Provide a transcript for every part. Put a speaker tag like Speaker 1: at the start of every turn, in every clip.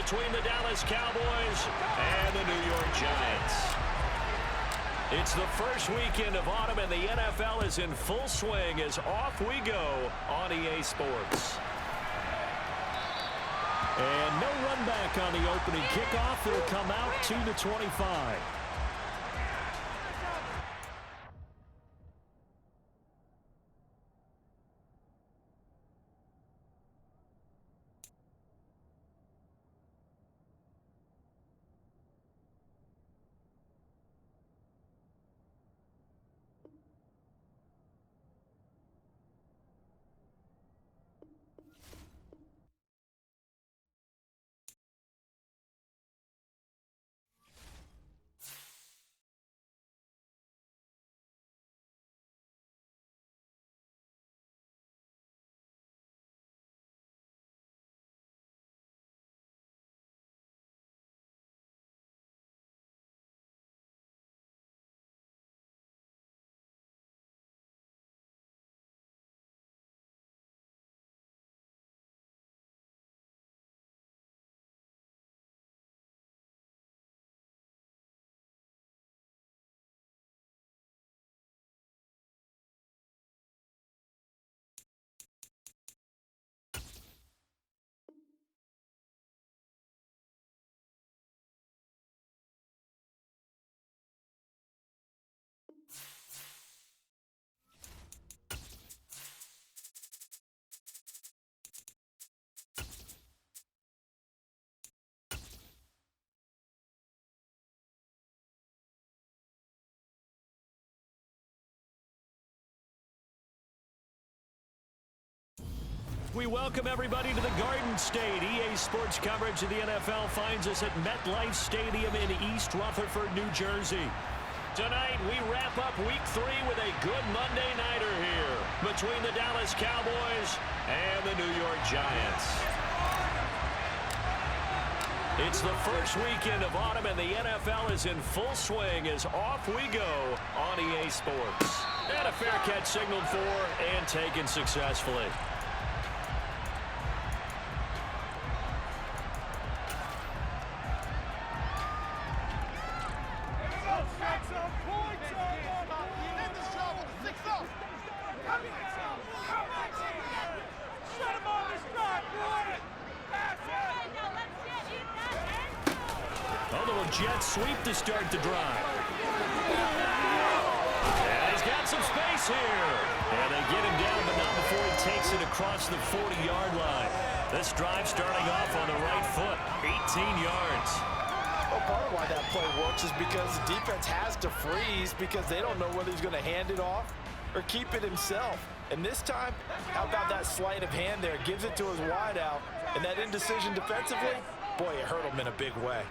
Speaker 1: between the Dallas Cowboys and the New York Giants. It's the first weekend of autumn, and the NFL is in full swing as off we go on EA Sports. And no run back on the opening kickoff. It'll come out to the 25. We welcome everybody to the Garden State. EA Sports coverage of the NFL finds us at MetLife Stadium in East Rutherford, New Jersey. Tonight, we wrap up Week 3 with a good Monday nighter here between the Dallas Cowboys and the New York Giants. It's the first weekend of autumn, and the NFL is in full swing as off we go on EA Sports. And a fair catch signaled for and taken successfully.
Speaker 2: Jet sweep to start the drive. And he's got some space here. And they get him down, but not before he takes it across the 40-yard line. This drive starting off on the right foot, 18 yards.
Speaker 3: Well, part of why that play works is because the defense has to freeze because they don't know whether he's going to hand it off or keep it himself. And this time, how about that sleight of hand there? Gives it to his wideout. And that indecision defensively, boy, it hurt him in a big way.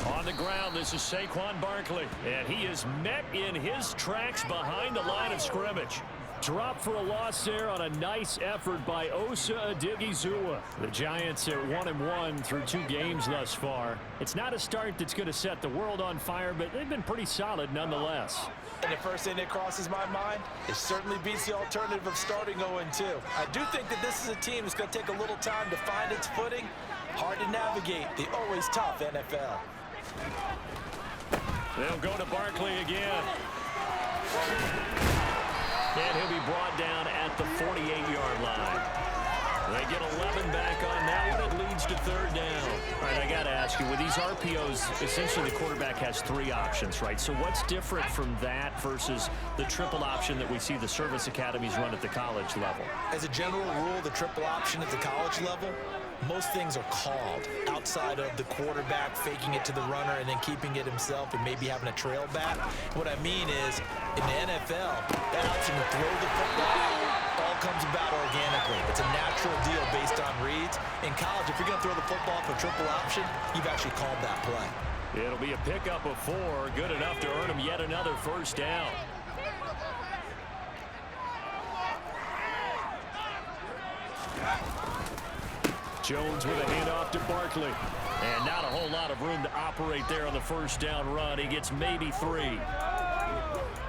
Speaker 2: On the ground, this is Saquon Barkley, and he is met in his tracks behind the line of scrimmage. Drop for a loss there on a nice effort by Osa Odighizuwa. The Giants are 1-1 through 2 games thus far. It's not a start that's going to set the world on fire, but they've been pretty solid nonetheless.
Speaker 3: And the first thing that crosses my mind, it certainly beats the alternative of starting 0-2. I do think that this is a team that's going to take a little time to find its footing. Hard to navigate the always tough NFL.
Speaker 2: They'll go to Barkley again. And he'll be brought down at the 48-yard line. They get 11 back on that one. It leads to third down. All right, I got to ask you, with these RPOs, essentially the quarterback has 3 options, right? So what's different from that versus the triple option that we see the service academies run at the college level?
Speaker 3: As a general rule, the triple option at the college level, most things are called outside of the quarterback faking it to the runner and then keeping it himself and maybe having a trail back. What I mean is, in the NFL, that option to throw the football all comes about organically. It's a natural deal based on reads. In college, if you're going to throw the football for triple option, you've actually called that play.
Speaker 2: It'll be a pickup of 4, good enough to earn him yet another first down. Jones with a handoff to Barkley. And not a whole lot of room to operate there on the first down run. He gets maybe 3.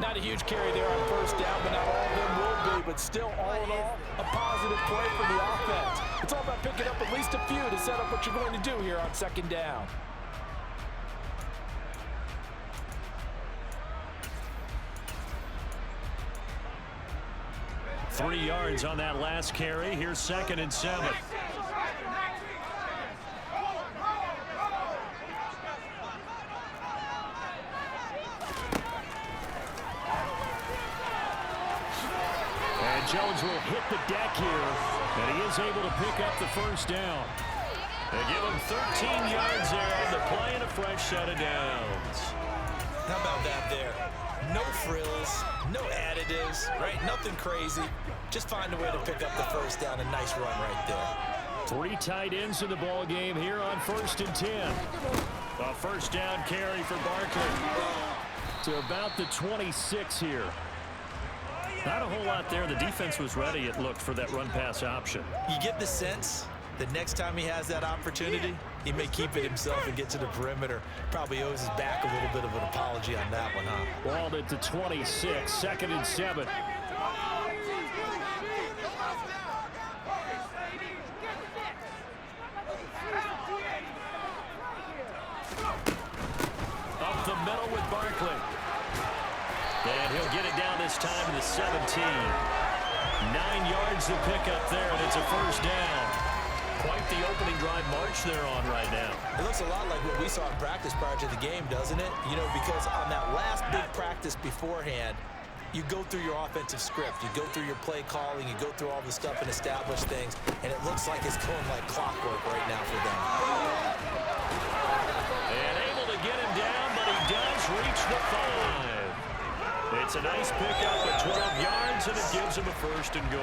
Speaker 3: Not a huge carry there on first down, but not all of them will be. But still, all in all, a positive play for the offense. It's all about picking up at least
Speaker 4: least a few to set up what you're going to do here on second down.
Speaker 1: Three yards on that last carry. Here's 2nd and 7. And Jones will hit the deck here, and he is able to pick up the first down. They give him 13 yards there on the play and a fresh set of downs.
Speaker 3: How about that there? No frills, no additives, right? Nothing crazy. Just find a way to pick up the first down. A nice run right there.
Speaker 1: 3 tight ends in the ball game here on 1st and 10. A first down carry for Barkley to about the 26 here. Not a whole lot there. The defense was ready, it looked, for that run-pass option.
Speaker 3: You get the sense that next time he has that opportunity, he may keep it himself and get to the perimeter. Probably owes his back a little bit of an apology on that one, huh?
Speaker 1: Balled it to 26, 2nd and 7. Up the middle with Barkley. And he'll get it down this time to the 17. 9 yards to pick up there, and it's a first down. Quite the opening drive march they're on right now.
Speaker 3: It looks a lot like what we saw in practice prior to the game, doesn't it? You know, because on that last big practice beforehand, you go through your offensive script, you go through your play calling, you go through all the stuff and establish things, and it looks like it's going like clockwork right now for them.
Speaker 1: And able to get him down, but he does reach the 5. It's a nice pickup at 12 yards, and it gives him a first and goal.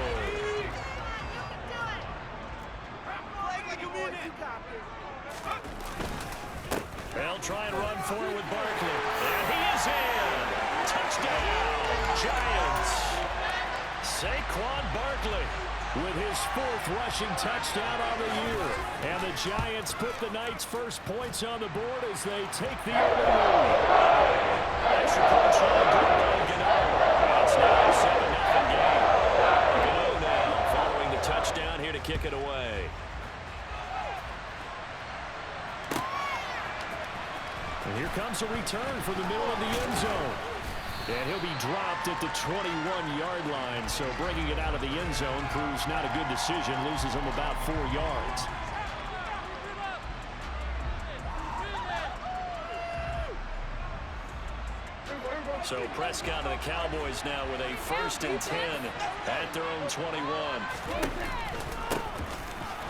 Speaker 1: They'll try and run forward with Barkley. And he is in. Touchdown, Giants. Saquon Barkley with his 4th rushing touchdown on the year. And the Giants put the night's first points on the board as they take the early lead. Extra point try, good by Gano. It's now a 7-0 game. Gano now following the touchdown here to kick it away. And here comes a return from the middle of the end zone. And he'll be dropped at the 21-yard line. So bringing it out of the end zone proves not a good decision. Loses him about 4 yards. So Prescott and the Cowboys now with a 1st and 10 at their own 21.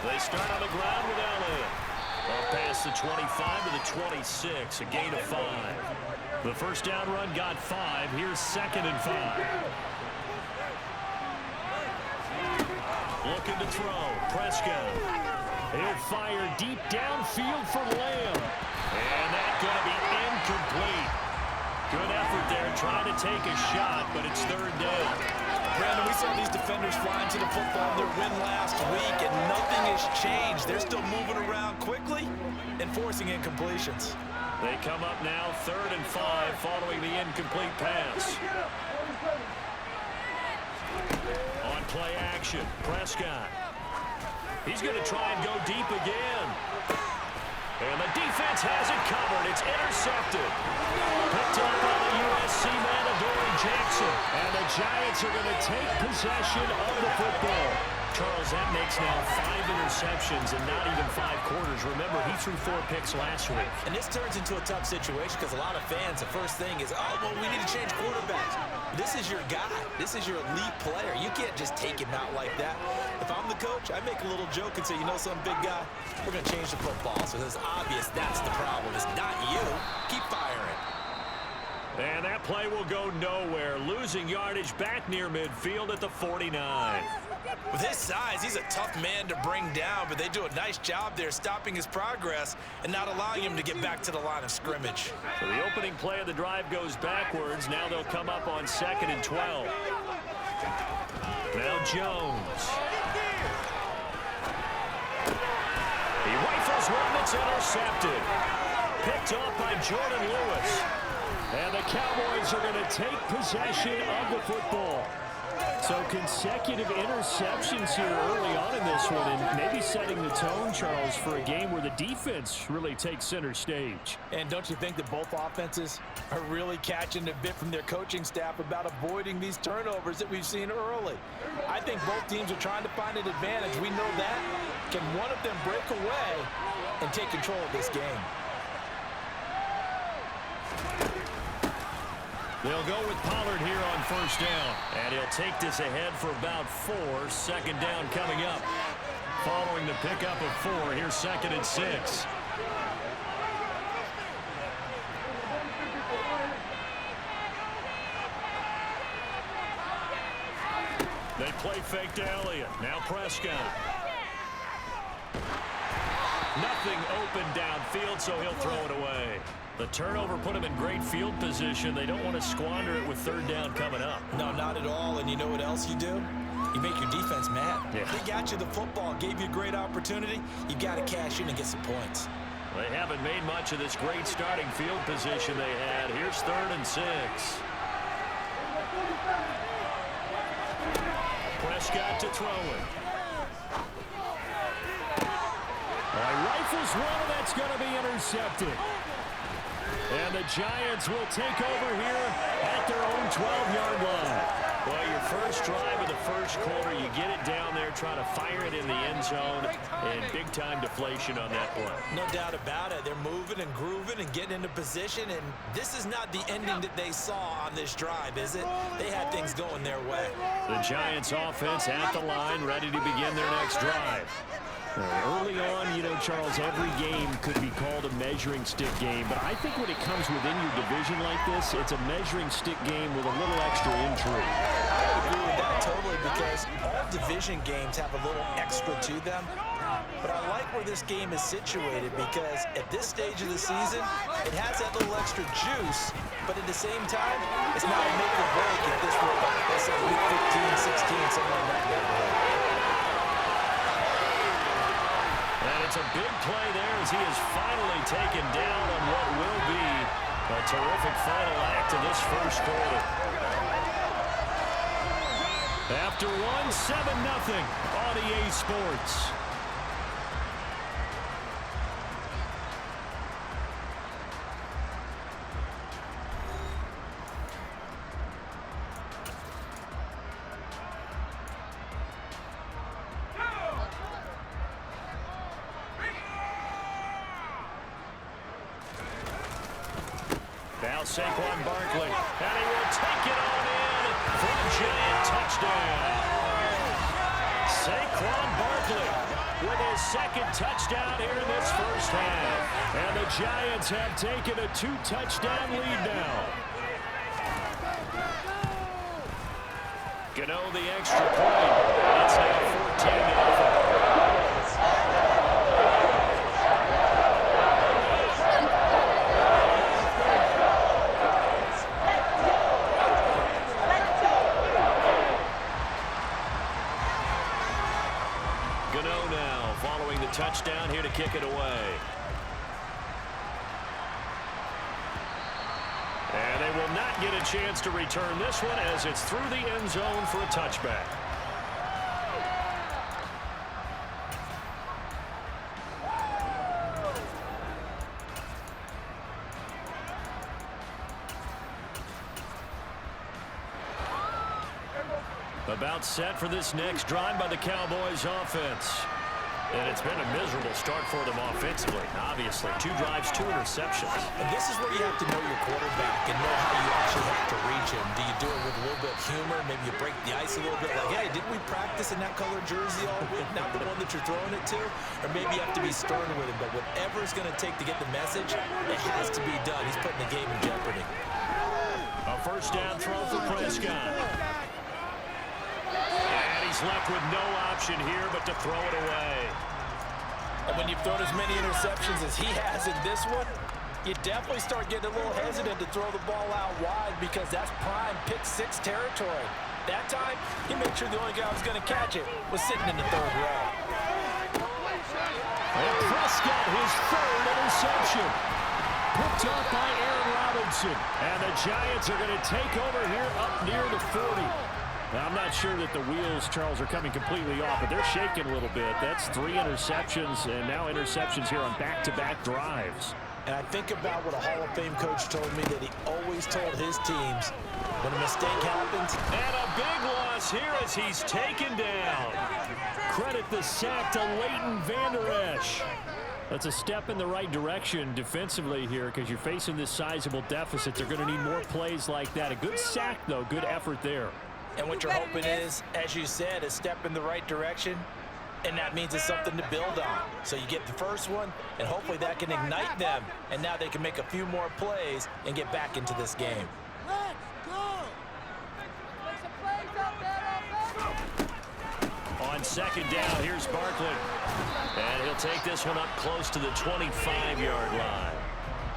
Speaker 1: They start on the ground with Elliott. Up past the 25 to the 26, a gain of 5. The first down run got 5. Here's 2nd and 5. Looking to throw. Prescott. He'll fire deep downfield for Lamb. And that's going to be incomplete. Good effort there, trying to take a shot, but it's 3rd down.
Speaker 3: Brandon, we saw these defenders flying to the football in their win last week, and nothing has changed. They're still moving around quickly and forcing incompletions.
Speaker 1: They come up now 3rd and 5 following the incomplete pass. On play action, Prescott. He's going to try and go deep again. And the defense has it covered. It's intercepted. Picked up by the USC man, Adoree Jackson. And the Giants are going to take possession of the football. Charles, that makes now 5 interceptions in not even 5 quarters. Remember, he threw 4 picks last week.
Speaker 3: And this turns into a tough situation because a lot of fans, the first thing is, oh, well, we need to change quarterbacks. This is your guy. This is your elite player. You can't just take him out like that. If I'm the coach, I make a little joke and say, you know some big guy, we're going to change the football. So it's obvious that's the problem. It's not you. Keep firing.
Speaker 1: And that play will go nowhere. Losing yardage back near midfield at the 49.
Speaker 3: With his size, he's a tough man to bring down, but they do a nice job there stopping his progress and not allowing him to get back to the line of scrimmage.
Speaker 1: So the opening play of the drive goes backwards. Now they'll come up on 2nd and 12. Now Jones. He rifles one that's intercepted. Picked off by Jordan Lewis. And the Cowboys are going to take possession of the football.
Speaker 2: So consecutive interceptions here early on in this one, and maybe setting the tone, Charles, for a game where the defense really takes center stage.
Speaker 4: And don't you think that both offenses are really catching a bit from their coaching staff about avoiding these turnovers that we've seen early? I think both teams are trying to find an advantage. We know that. Can one of them break away and take control of this game?
Speaker 1: They'll go with Pollard here on first down. And he'll take this ahead for about 4. Second down coming up. Following the pickup of 4, here's 2nd and 6. They play fake to Elliott. Now Prescott. Nothing open downfield, so he'll throw it away. The turnover put him in great field position. They don't want to squander it with 3rd down coming up.
Speaker 3: No, not at all. And you know what else you do? You make your defense mad.
Speaker 1: Yeah.
Speaker 3: They got you the football, gave you a great opportunity. You got to cash in and get some points.
Speaker 1: They haven't made much of this great starting field position they had. Here's 3rd and 6. Prescott to throw it.
Speaker 2: Rifles one, and that's going to be intercepted. And the Giants will take over here at their own 12-yard line.
Speaker 1: Well, your first drive of the first quarter, you get it down there, try to fire it in the end zone, and big-time deflation on that play.
Speaker 3: No doubt about it. They're moving and grooving and getting into position, and this is not the ending that they saw on this drive, is it? They had things going their way.
Speaker 1: The Giants offense at the line, ready to begin their next drive.
Speaker 2: Early on, you know, Charles, every game could be called a measuring stick game. But I think when it comes within your division like this, it's a measuring stick game with a little extra intrigue.
Speaker 3: I agree with that totally because all division games have a little extra to them. But I like where this game is situated because at this stage of the season, it has that little extra juice. But at the same time, it's not a make or break if this were, let's say, week 15, 16, something like that.
Speaker 1: And it's a big play there as he is finally taken down on what will be a terrific final act of this first quarter.
Speaker 2: After one, 7-0 on EA Sports.
Speaker 1: Now Saquon Barkley, and he will take it on in for a giant touchdown. Saquon Barkley with his 2nd touchdown here in this first half.
Speaker 2: And the Giants have taken a 2-touchdown lead now.
Speaker 1: Gano the extra point. It's now 14-0. Touchdown here to kick it away. And they will not get a chance to return this one as it's through the end zone for a touchback. About set for this next drive by the Cowboys offense. And it's been a miserable start for them offensively. Obviously, 2 drives, 2 interceptions.
Speaker 3: And this is where you have to know your quarterback and know how you actually have to reach him. Do you do it with a little bit of humor? Maybe you break the ice a little bit. Like, hey, didn't we practice in that color jersey all week? Not the one that you're throwing it to? Or maybe you have to be stern with him. But whatever it's going to take to get the message, it has to be done. He's putting the game in jeopardy.
Speaker 1: A first down throw for Prescott. And he's left with no option here but to throw it away.
Speaker 4: And when you've thrown as many interceptions as he has in this one, you definitely start getting a little hesitant to throw the ball out wide because that's prime pick 6 territory. That time, he made sure the only guy who was going to catch it was sitting in the 3rd row.
Speaker 2: And Prescott, his 3rd interception. Picked up by Aaron Robinson.
Speaker 1: And the Giants are going to take over here up near the 40.
Speaker 2: I'm not sure that the wheels, Charles, are coming completely off, but they're shaking a little bit. That's 3 interceptions, and now interceptions here on back-to-back drives.
Speaker 3: And I think about what a Hall of Fame coach told me, that he always told his teams, when a mistake happens.
Speaker 1: And a big loss here as he's taken down.
Speaker 2: Credit the sack to Leighton Vander Esch. That's a step in the right direction defensively here, because you're facing this sizable deficit. They're going to need more plays like that. A good sack, though. Good effort there.
Speaker 3: And what you're hoping is, as you said, a step in the right direction, and that means it's something to build on. So you get the first one, and hopefully that can ignite them, and now they can make a few more plays and get back into this game.
Speaker 1: On second down, here's Barkley. And he'll take this one up close to the 25-yard line.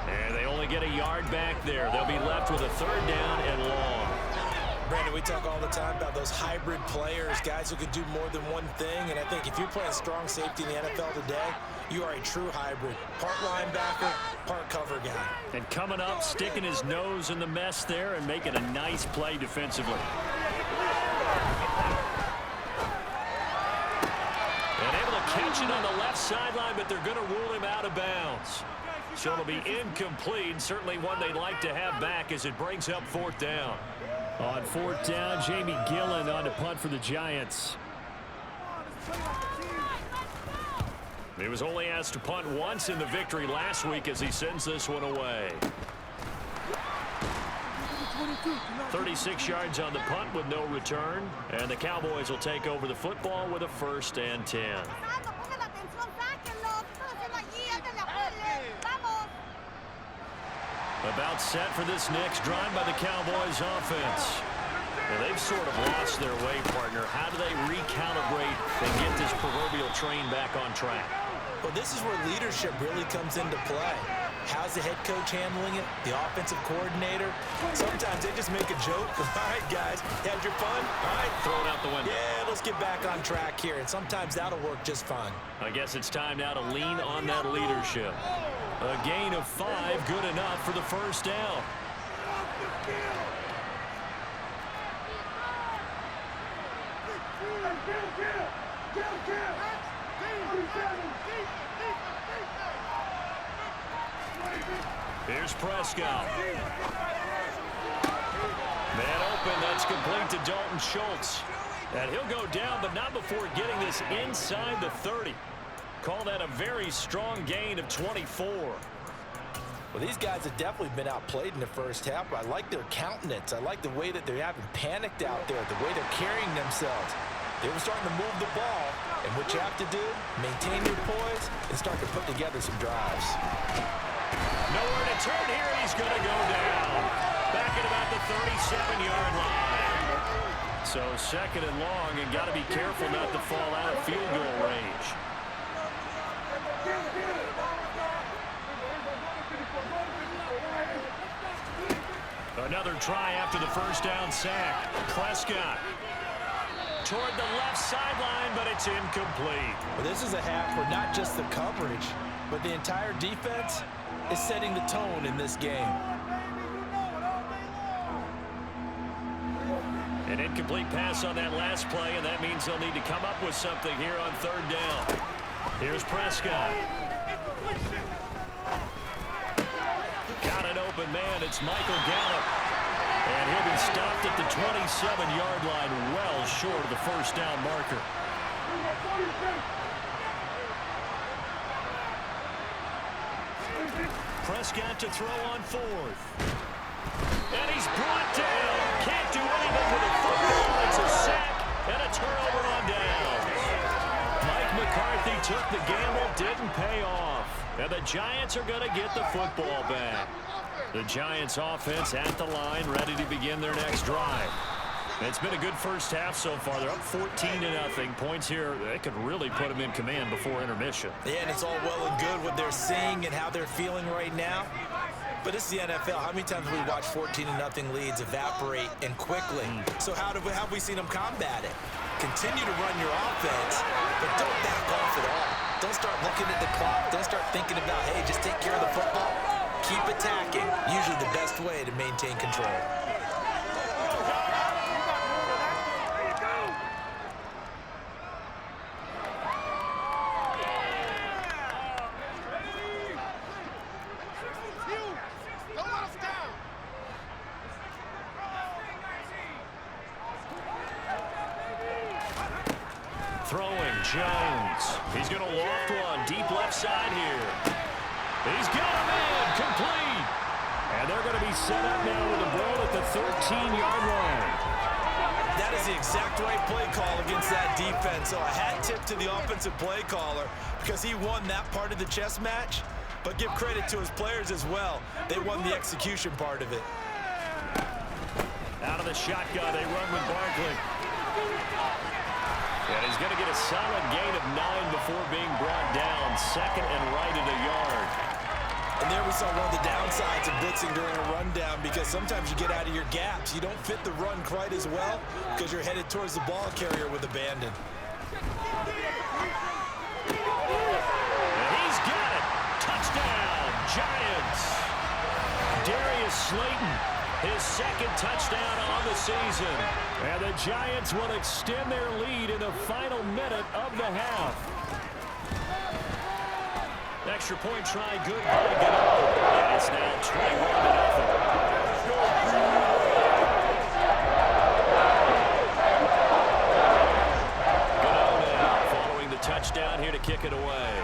Speaker 1: And they only get a yard back there. They'll be left with a 3rd down and long.
Speaker 3: Brandon, we talk all the time about those hybrid players, guys who can do more than one thing. And I think if you're playing strong safety in the NFL today, you are a true hybrid. Part linebacker, part cover guy.
Speaker 1: And coming up, sticking his nose in the mess there and making a nice play defensively. And able to catch it on the left sideline, but they're going to rule him out of bounds. So it'll be incomplete, certainly one they'd like to have back as it brings up 4th down.
Speaker 2: On 4th down, Jamie Gillen on to punt for the Giants.
Speaker 1: He was only asked to punt once in the victory last week as he sends this one away. 36 yards on the punt with no return. And the Cowboys will take over the football with a 1st and 10. About set for this next drive by the Cowboys offense. Well, they've sort of lost their way, partner. How do they recalibrate and get this proverbial train back on track?
Speaker 3: Well, this is where leadership really comes into play. How's the head coach handling it? The offensive coordinator? Sometimes they just make a joke. All right, guys, had your fun? All right,
Speaker 1: throw it out the window.
Speaker 3: Yeah, let's get back on track here. And sometimes that'll work just fine.
Speaker 1: I guess it's time now to lean on that leadership. A gain of 5, good enough for the 1st down. Here's Prescott. Man open, that's complete to Dalton Schultz. And he'll go down, but not before getting this inside the 30. Call that a very strong gain of 24.
Speaker 3: Well, these guys have definitely been outplayed in the first half. I like their countenance. I like the way that they haven't panicked out there, the way they're carrying themselves. They were starting to move the ball, and what you have to do, maintain your poise and start to put together some drives.
Speaker 1: Nowhere to turn here, and he's going to go down. Back at about the 37-yard line. So 2nd and long, and got to be careful not to fall out of field goal range. Another try after the 1st down sack. Prescott toward the left sideline, but it's incomplete.
Speaker 3: Well, this is a half where not just the coverage, but the entire defense is setting the tone in this game.
Speaker 1: An incomplete pass on that last play, and that means they'll need to come up with something here on 3rd down. Here's Prescott. Got an open man. It's Michael Gallup. And he'll be stopped at the 27-yard line, well short of the 1st down marker. Prescott to throw on 4th. And he's brought down. Can't do anything with a football. It's a sack and a turnover on downs. Mike McCarthy took the gamble, didn't pay off. And the Giants are going to get the football back. The Giants offense at the line, ready to begin their next drive. It's been a good first half so far. They're up 14-0. Points here, they could really put them in command before intermission.
Speaker 3: Yeah, and it's all well and good what they're seeing and how they're feeling right now. But it's the NFL. How many times have we watched 14-0 leads evaporate and quickly? So how have we seen them combat it? Continue to run your offense, but don't back off at all. Don't start looking at the clock. Don't start thinking about, hey, just take care of the football. Keep attacking. Usually the best way to maintain control.
Speaker 1: Jones. He's going to loft one deep left side here. He's got him in, complete. And they're going to be set up now with the ball at the 13-yard line.
Speaker 3: That is the exact right play call against that defense. So a hat tip to the offensive play caller because he won that part of the chess match. But give credit to his players as well. They won the execution part of it.
Speaker 1: Out of the shotgun, they run with Barkley. And he's going to get a solid gain of 9 before being brought down. Second and right at a yard.
Speaker 3: And there we saw one of the downsides of blitzing during a rundown because sometimes you get out of your gaps. You don't fit the run quite as well because you're headed towards the ball carrier with abandon.
Speaker 1: And he's got it. Touchdown, Giants. Darius Slayton, his second touchdown on the season. And the Giants will extend their lead in the final minute of the half. Extra point try, good by Gano. And it's now 21-0. Gano now following the touchdown here to kick it away.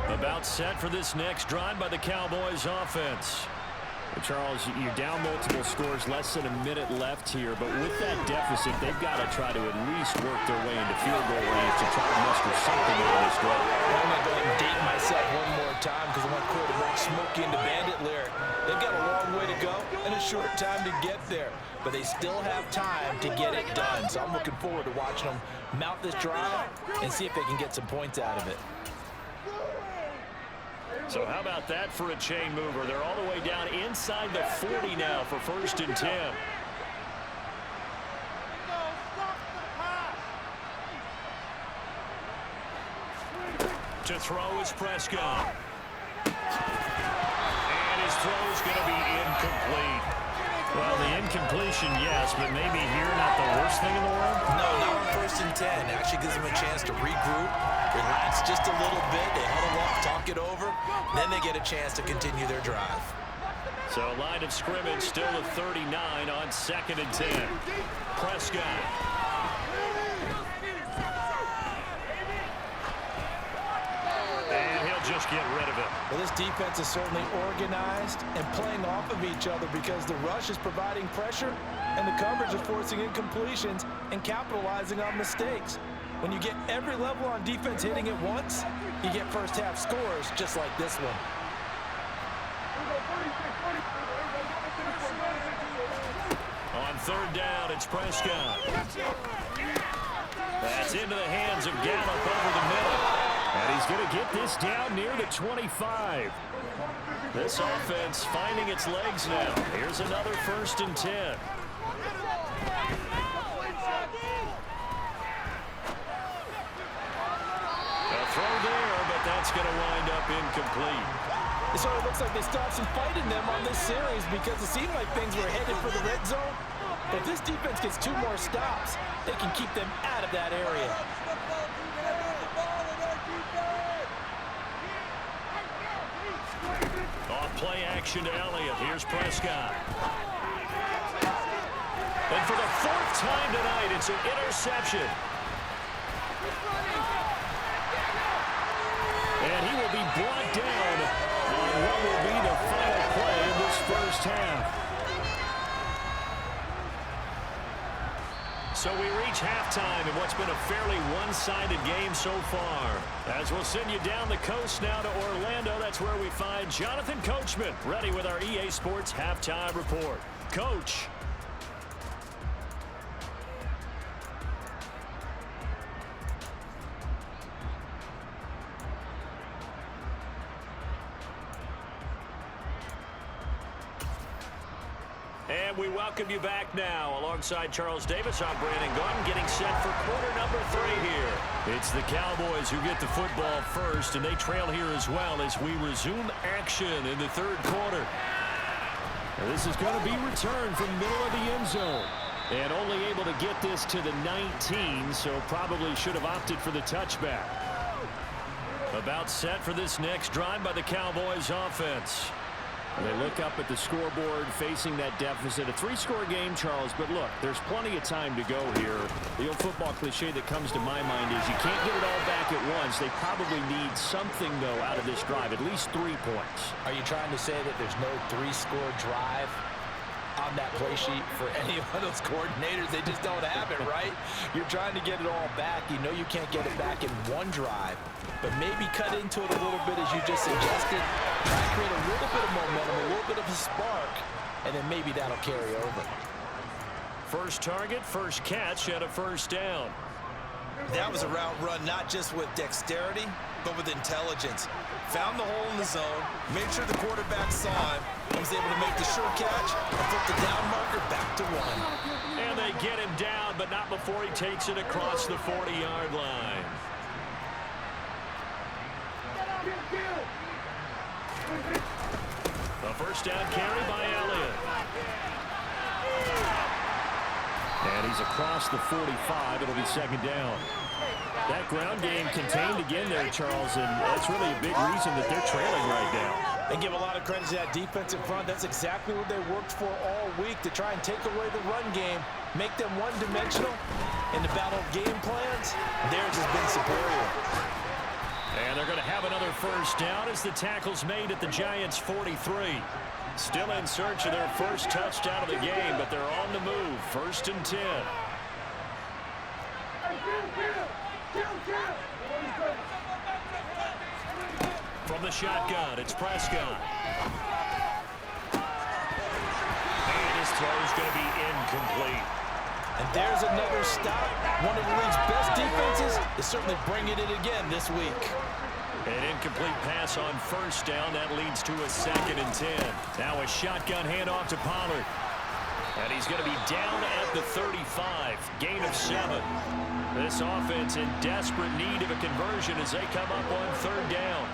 Speaker 1: About set for this next drive by the Cowboys offense. Charles, you're down multiple scores, less than a minute left here, but with that deficit, they've got to try to at least work their way into field goal range to try to muster something out of this drive.
Speaker 3: I'm going to go ahead and date myself one more time because I want quarterback Smokey and the Bandit lyric. They've got a long way to go and a short time to get there, but they still have time to get it done. So I'm looking forward to watching them mount this drive and see if they can get some points out of it.
Speaker 1: So how about that for a chain mover? They're all the way down inside the 40 now for 1st and 10. To throw is Prescott. And his throw is going to be incomplete. Well, the incompletion, yes, but maybe here not the worst thing in the world?
Speaker 3: No, not on 1st and 10. Actually gives them a chance to regroup, relax just a little bit. They huddle up, talk it over. Then they get a chance to continue their drive.
Speaker 1: So line of scrimmage still at 39 on 2nd and 10. Prescott. And he'll just get rid of it.
Speaker 4: Well, this defense is certainly organized and playing off of each other because the rush is providing pressure and the coverage is forcing incompletions and capitalizing on mistakes. When you get every level on defense hitting at once, you get first half scores just like this one.
Speaker 1: On 3rd down, it's Prescott. That's into the hands of Gallup over the middle. And he's going to get this down near the 25. This offense finding its legs now. Here's another 1st and 10. Throw there, but that's going to wind up incomplete.
Speaker 4: It sort of looks like they stopped some fight in them on this series because it seemed like things were headed for the red zone. But if this defense gets 2 more stops, they can keep them out of that area.
Speaker 1: Off play action to Elliott. Here's Prescott. And for the 4th time tonight, it's an interception. And he will be brought down on what will be the final play of this 1st half. So we reach halftime in what's been a fairly one-sided game so far. As we'll send you down the coast now to Orlando, that's where we find Jonathan Coachman, ready with our EA Sports Halftime Report. Coach. And we welcome you back now. Alongside Charles Davis, I'm Brandon Gordon, getting set for quarter number 3 here. It's the Cowboys who get the football first, and they trail here as well as we resume action in the 3rd quarter. Now, this is going to be returned from middle of the end zone. And only able to get this to the 19, so probably should have opted for the touchback. About set for this next drive by the Cowboys offense.
Speaker 2: They look up at the scoreboard facing that deficit. A 3-score game, Charles, but look, there's plenty of time to go here. The old football cliche that comes to my mind is you can't get it all back at once. They probably need something, though, out of this drive, at least 3 points.
Speaker 4: Are you trying to say that there's no 3-score drive on that play sheet for any of those coordinators? They just don't have it, right? You're trying to get it all back. You know you can't get it back in one drive, but maybe cut into it a little bit as you just suggested. Try to create a little bit of momentum, a little bit of a spark, and then maybe that'll carry over.
Speaker 1: First target, first catch, and a first down.
Speaker 3: That was a route run not just with dexterity, but with intelligence. Found the hole in the zone, made sure the quarterback saw him, and was able to make the sure catch and flip the down marker back to 1.
Speaker 1: And they get him down, but not before he takes it across the 40-yard line. The first down carry by Elliott.
Speaker 2: And he's across the 45. It'll be second down. That ground game contained again there, Charles, and that's really a big reason that they're trailing right now.
Speaker 4: They give a lot of credit to that defensive front. That's exactly what they worked for all week, to try and take away the run game, make them one-dimensional. In the battle of game plans, theirs has been superior.
Speaker 1: And they're going to have another first down as the tackle's made at the Giants' 43. Still in search of their first touchdown of the game, but they're on the move. First and 10. From the shotgun, it's Prescott. And his throw's going to be incomplete.
Speaker 4: And there's another stop. One of the league's best defenses is certainly bringing it again this week.
Speaker 1: An incomplete pass on first down. That leads to a second and 10. Now a shotgun handoff to Pollard. And he's going to be down at the 35. Gain of 7. This offense in desperate need of a conversion as they come up on third down.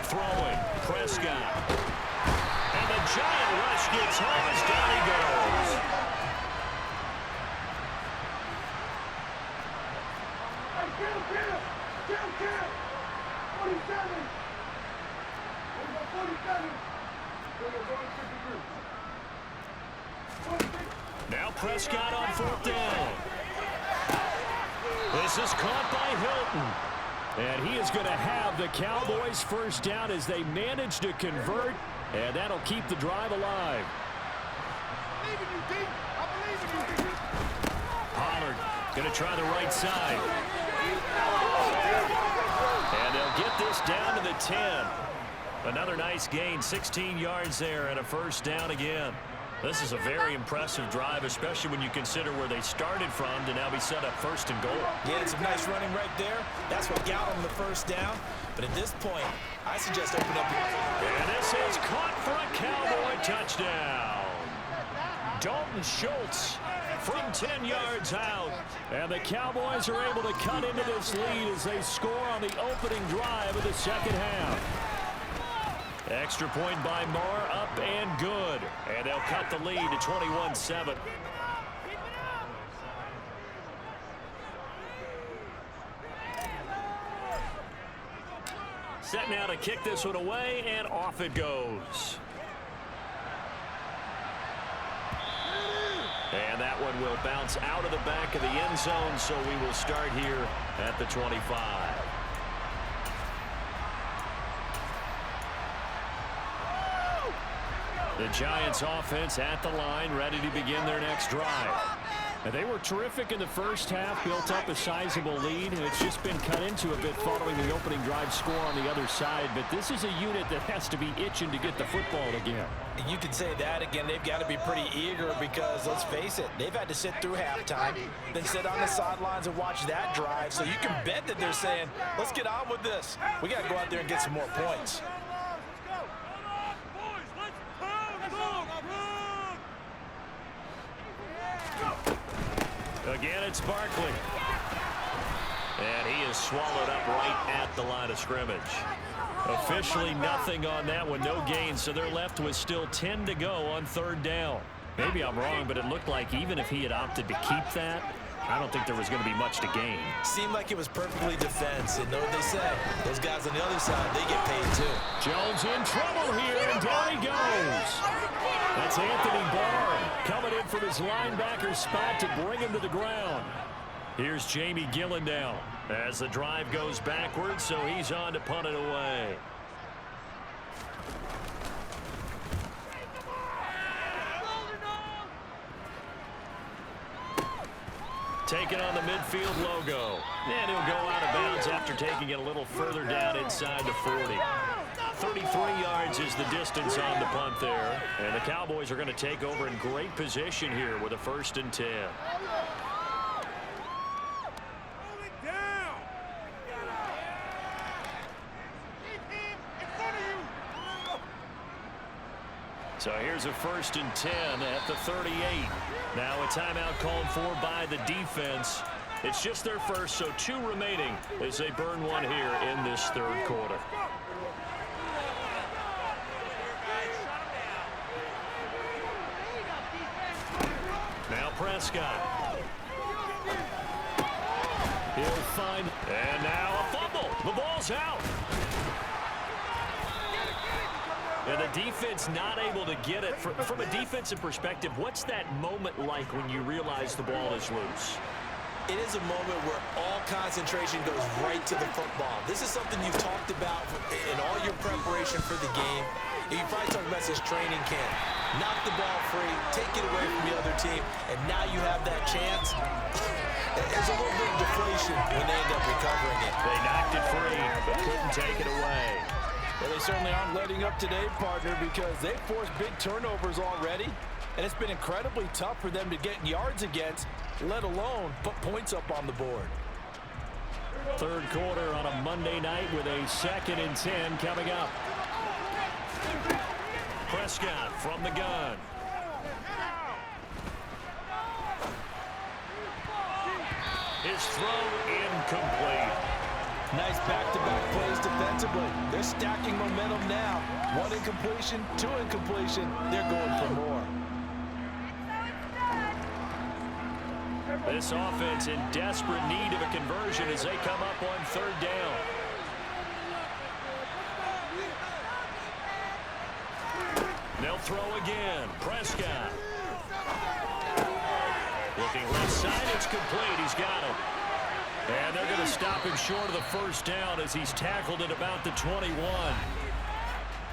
Speaker 1: Throwing, Prescott. And the giant rush gets home as down he goes. Now Prescott on fourth down. This is caught by Hilton. And he is going to have the Cowboys first down as they manage to convert, and that'll keep the drive alive. Pollard going to try the right side. And they'll get this down to the 10. Another nice gain, 16 yards there, and a first down again. This is a very impressive drive, especially when you consider where they started from to now be set up first and goal.
Speaker 3: Yeah, it's some nice running right there. That's what got them the first down. But at this point, I suggest open up.
Speaker 1: And this is caught for a Cowboy touchdown. Dalton Schultz from 10 yards out. And the Cowboys are able to cut into this lead as they score on the opening drive of the second half. Extra point by Moore, up and good. And they'll cut the lead to 21-7. Set now to kick this one away, and off it goes. And that one will bounce out of the back of the end zone, so we will start here at the 25. The Giants offense at the line, ready to begin their next drive. And they were terrific in the first half, built up a sizable lead, and it's just been cut into a bit following the opening drive score on the other side. But this is a unit that has to be itching to get the football again.
Speaker 3: You can say that again. They've got to be pretty eager because, let's face it, they've had to sit through halftime, then sit on the sidelines and watch that drive. So you can bet that they're saying, let's get on with this. We got to go out there and get some more points.
Speaker 1: Again, it's Barkley. And he is swallowed up right at the line of scrimmage. Officially nothing on that one, no gain, so they're left with still 10 to go on third down. Maybe I'm wrong, but it looked like even if he had opted to keep that, I don't think there was going to be much to gain.
Speaker 3: Seemed like it was perfectly defense, and know what they say. Those guys on the other side, they get paid too.
Speaker 1: Jones in trouble here, and down he goes. That's Anthony Barr coming in from his linebacker spot to bring him to the ground. Here's Jamie Gillen down as the drive goes backwards, so he's on to punt it away. Taking on the midfield logo. And he'll go out of bounds after taking it a little further down inside the 40. 33 yards is the distance on the punt there. And the Cowboys are going to take over in great position here with a 1st and 10. So here's a 1st and 10 at the 38. Now a timeout called for by the defense. It's just their first, so 2 remaining as they burn one here in this third quarter. Now Prescott. He'll find, and now a fumble. The ball's out. And the defense not able to get it. From a defensive perspective, what's that moment like when you realize the ball is loose?
Speaker 3: It is a moment where all concentration goes right to the football. This is something you've talked about in all your preparation for the game. You probably talked about this training camp. Knock the ball free, take it away from the other team, and now you have that chance. There's a little bit of deflation when they end up recovering it.
Speaker 1: They knocked it free, but couldn't take it away.
Speaker 4: Well, they certainly aren't letting up today, partner, because they've forced big turnovers already, and it's been incredibly tough for them to get yards against, let alone put points up on the board.
Speaker 1: Third quarter on a Monday night with a 2nd and 10 coming up. Prescott from the gun. His throw incomplete.
Speaker 4: Nice back-to-back plays defensively. They're stacking momentum now. 1 incompletion, 2 incompletion. They're going for more.
Speaker 1: This offense in desperate need of a conversion as they come up on 3rd down. They'll throw again. Prescott. Looking left side. It's complete. He's got him. And they're going to stop him short of the 1st down as he's tackled at about the 21.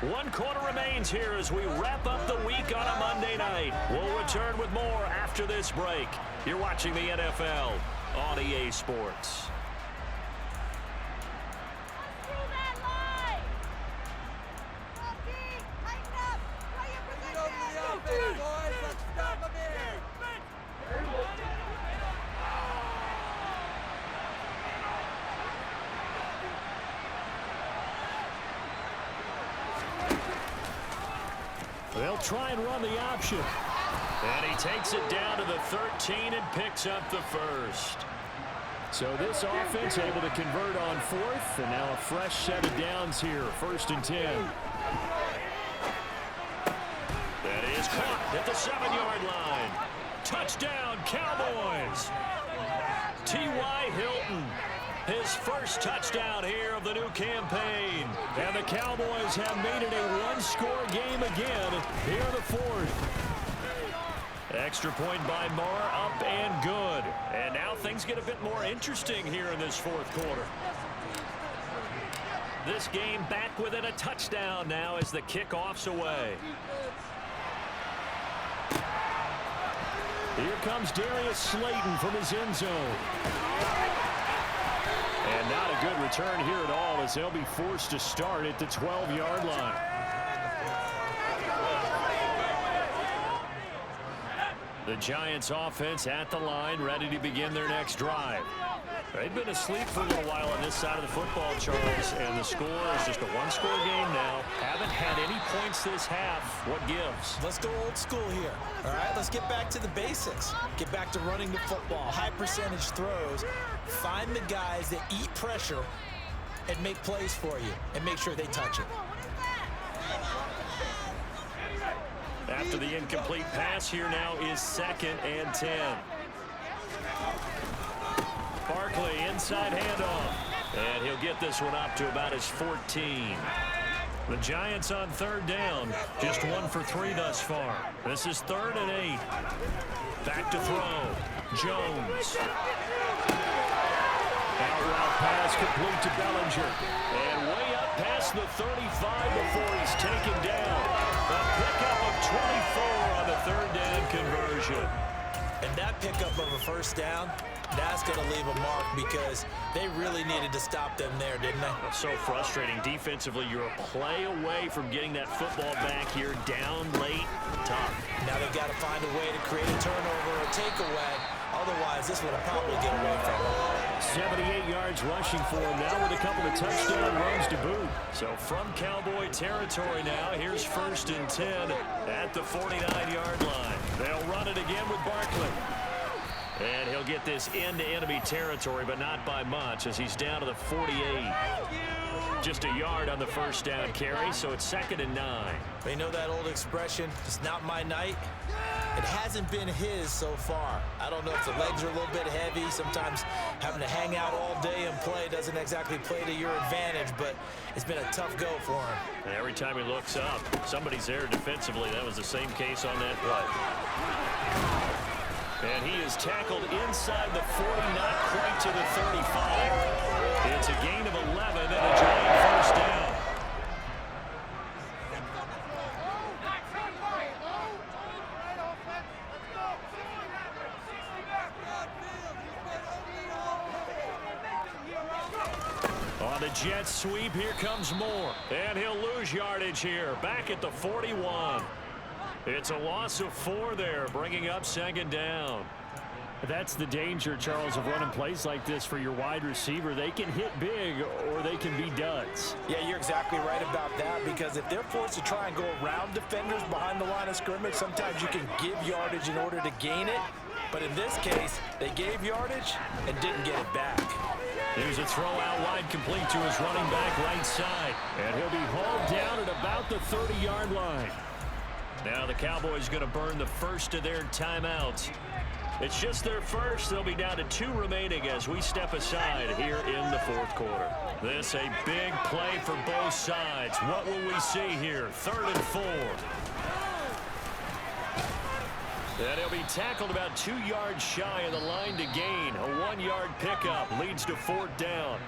Speaker 1: 1 quarter remains here as we wrap up the week on a Monday night. We'll return with more after this break. You're watching the NFL on EA Sports. They'll try and run the option. And he takes it down to the 13 and picks up the 1st. So this offense able to convert on 4th, and now a fresh set of downs here, 1st and 10. That is caught at the 7-yard line. Touchdown, Cowboys. T.Y. Hilton. His first touchdown here of the new campaign. And the Cowboys have made it a 1-score game again here in the 4th. Extra point by Marr, up and good. And now things get a bit more interesting here in this 4th quarter. This game back within a touchdown now as the kickoff's away. Here comes Darius Slayton from his end zone. And not a good return here at all as they'll be forced to start at the 12-yard line. The Giants offense at the line, ready to begin their next drive. They've been asleep for a little while on this side of the football, Charles, and the score is just a 1-score game now. Haven't had any points this half. What gives?
Speaker 3: Let's go old school here. All right, let's get back to the basics. Get back to running the football, high percentage throws. Find the guys that eat pressure and make plays for you and make sure they touch it.
Speaker 1: After the incomplete pass, here now is 2nd and 10. Barkley, inside handoff. And he'll get this one up to about his 14. The Giants on 3rd down. Just 1 for 3 thus far. This is 3rd and 8. Back to throw. Jones. Out route pass complete to Bellinger. And way up past the 35 before he's taken down. A pickup of 24 on the 3rd down conversion.
Speaker 3: And that pickup of a 1st down, that's going to leave a mark because they really needed to stop them there, didn't they?
Speaker 1: So frustrating. Defensively, you're a play away from getting that football back here down late. Tough.
Speaker 3: Now they've got to find a way to create a turnover or takeaway. Otherwise, this one will probably get away from them.
Speaker 1: 78 yards rushing for him now with a couple of touchdown runs to boot. So from Cowboy territory now, here's 1st and 10 at the 49-yard line. They'll run it again with Barkley. And he'll get this into enemy territory, but not by much as he's down to the 48. Just a yard on the 1st down carry, so it's 2nd and 9.
Speaker 3: They know that old expression, it's not my night. It hasn't been his so far. I don't know if the legs are a little bit heavy. Sometimes having to hang out all day and play doesn't exactly play to your advantage, but it's been a tough go for him.
Speaker 1: And every time he looks up, somebody's there defensively. That was the same case on that play. And he is tackled inside the 40, not quite to the 35. It's a gain of 11 and a Giant 1st down. On the Jets sweep, here comes Moore. And he'll lose yardage here, back at the 41. It's a loss of 4 there, bringing up 2nd down. That's the danger, Charles, of running plays like this for your wide receiver. They can hit big or they can be duds.
Speaker 4: Yeah, you're exactly right about that, because if they're forced to try and go around defenders behind the line of scrimmage, sometimes you can give yardage in order to gain it. But in this case, they gave yardage and didn't get it back.
Speaker 1: Here's a throw out wide complete to his running back right side. And he'll be hauled down at about the 30-yard line. Now the Cowboys going to burn the first of their timeouts. It's just their first. They'll be down to 2 remaining as we step aside here in the 4th quarter. This a big play for both sides. What will we see here? 3rd and 4. And he'll be tackled about 2 yards shy of the line to gain. A 1-yard pickup leads to 4th down.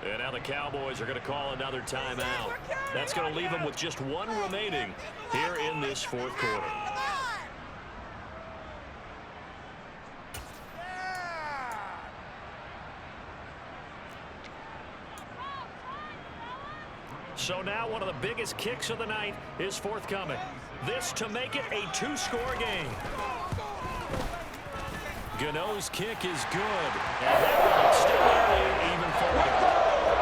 Speaker 1: And now the Cowboys are going to call another timeout. That's going to leave them with just 1 remaining here in this 4th quarter. So now one of the biggest kicks of the night is forthcoming. This to make it a 2-score game. Gano's kick is good. And that one still early, even forward.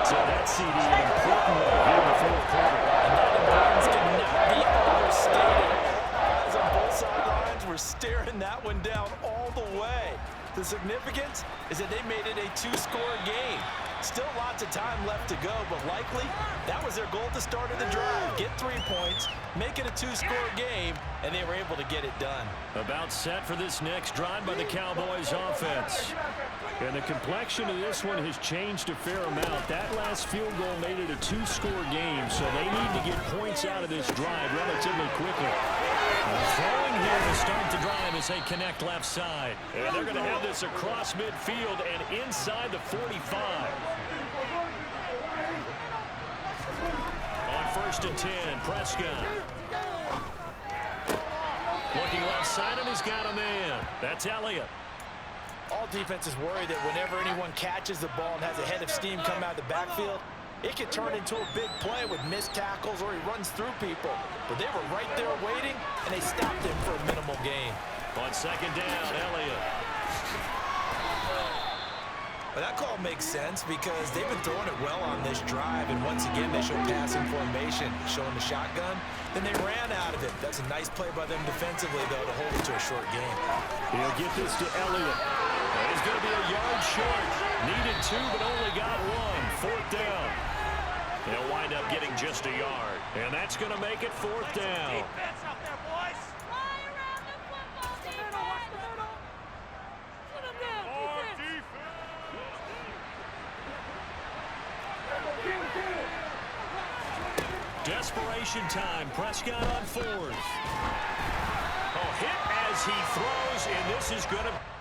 Speaker 1: So that CD an important one here in the 4th quarter.
Speaker 4: And that importance cannot be overstated. As on both sidelines, we're staring that one down all the way. The significance is that they made it a 2-score game. Still lots of time left to go, but likely that was their goal at the start of the drive. Get 3 points, make it a 2-score game, and they were able to get it done.
Speaker 1: About set for this next drive by the Cowboys offense. And the complexion of this one has changed a fair amount. That last field goal made it a 2-score game, so they need to get points out of this drive relatively quickly. Throwing here to start the drive as they connect left side. And they're going to have this across midfield and inside the 45. On 1st and 10, Prescott. Looking left side, and he's got a man. That's Elliott.
Speaker 4: All defenses worry that whenever anyone catches the ball and has a head of steam come out of the backfield, it could turn into a big play with missed tackles or he runs through people. But they were right there waiting, and they stopped him for a minimal gain.
Speaker 1: On 2nd down, Elliott.
Speaker 3: Well, that call makes sense because they've been throwing it well on this drive, and once again they showed passing formation, showing the shotgun. Then they ran out of it. That's a nice play by them defensively, though, to hold it to a short game.
Speaker 1: He'll get this to Elliott. He's going to be a yard short. Needed 2, but only got 1. 4th down. They'll wind up getting just a yard. And that's going to make it 4th down.
Speaker 5: Defense out there, boys.
Speaker 6: Fly around the football, defense.
Speaker 5: Watch the middle. Put him down, defense.
Speaker 1: Desperation time. Prescott on 4th. Oh, hit as he throws, and this is going to...